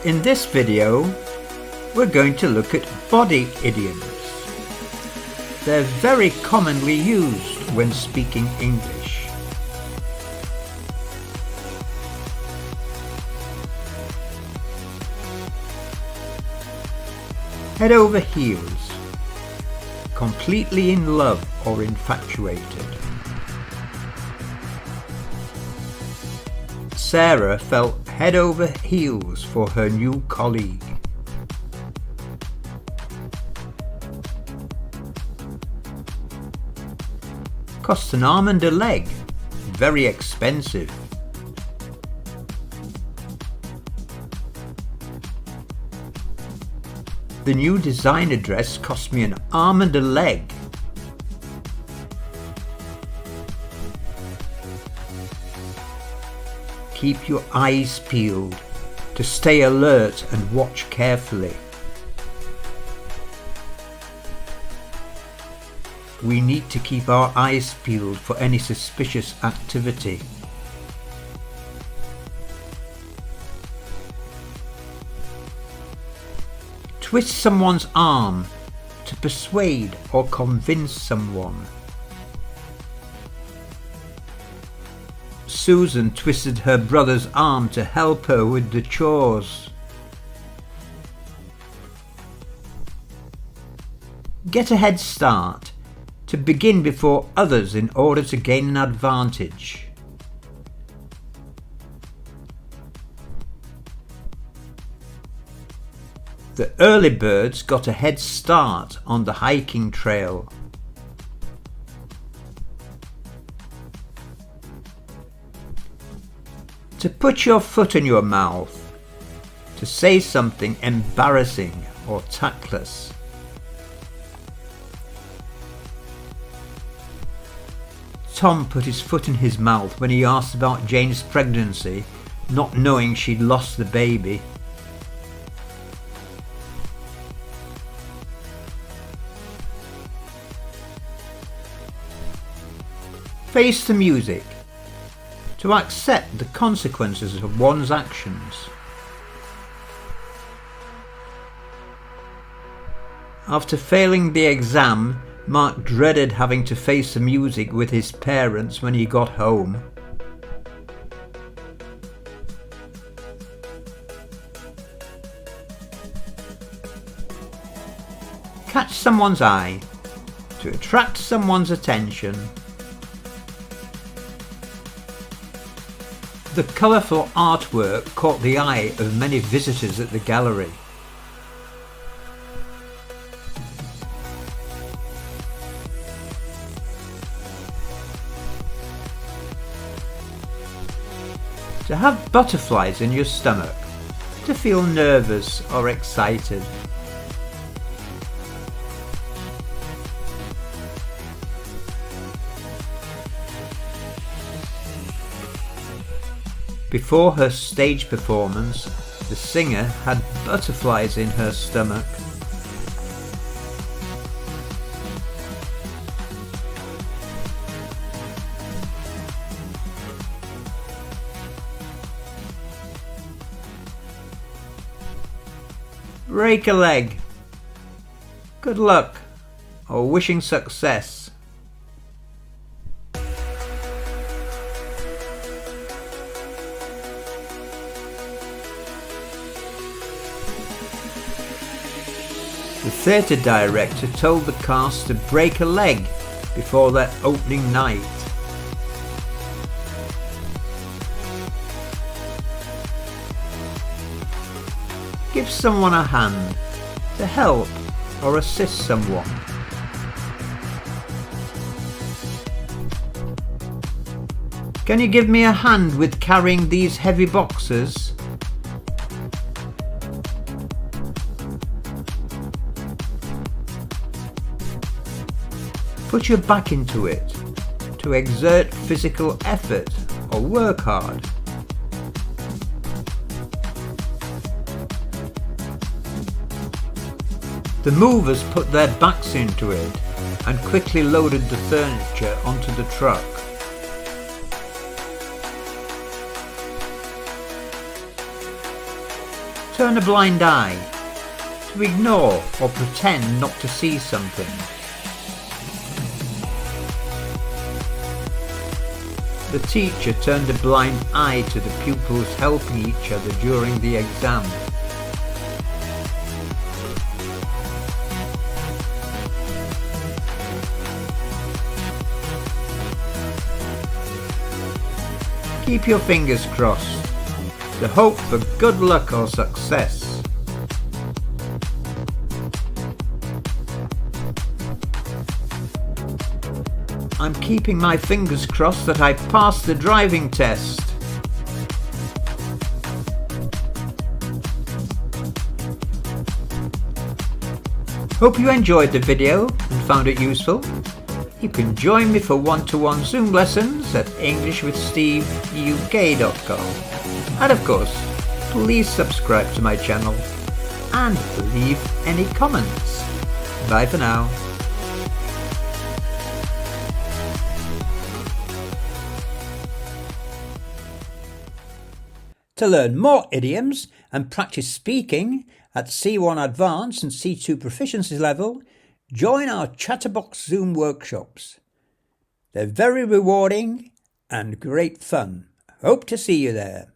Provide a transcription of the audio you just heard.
In this video, we're going to look at body idioms. They're very commonly used when speaking English. Head over heels, completely in love or infatuated. Sarah fell head over heels for her new colleague. Cost an arm and a leg, very expensive. The new designer dress cost me an arm and a leg. Keep your eyes peeled to stay alert and watch carefully. We need to keep our eyes peeled for any suspicious activity. Twist someone's arm to persuade or convince someone. Susan twisted her brother's arm to help her with the chores. Get a head start to begin before others in order to gain an advantage. The early birds got a head start on the hiking trail. To put your foot in your mouth, to say something embarrassing or tactless. Tom put his foot in his mouth when he asked about Jane's pregnancy, not knowing she'd lost the baby. Face the music. To accept the consequences of one's actions. After failing the exam, Mark dreaded having to face the music with his parents when he got home. Catch someone's eye. To attract someone's attention. The colourful artwork caught the eye of many visitors at the gallery. To have butterflies in your stomach. To feel nervous or excited. Before her stage performance, the singer had butterflies in her stomach. Break a leg. Good luck or wishing success. The theatre director told the cast to break a leg before their opening night. Give someone a hand to help or assist someone. Can you give me a hand with carrying these heavy boxes? Put your back into it, to exert physical effort or work hard. The movers put their backs into it and quickly loaded the furniture onto the truck. turn a blind eye, to ignore or pretend not to see something. The teacher turned a blind eye to the pupils helping each other during the exam. Keep your fingers crossed to hope for good luck or success. I'm keeping my fingers crossed that I pass the driving test. Hope you enjoyed the video and found it useful. You can join me for one-to-one Zoom lessons at EnglishWithSteveUK.com. And of course, please subscribe to my channel and leave any comments. Bye for now. To learn more idioms and practice speaking at C1 Advanced and C2 Proficiency level, join our Chatterbox Zoom workshops. They're very rewarding and great fun. Hope to see you there.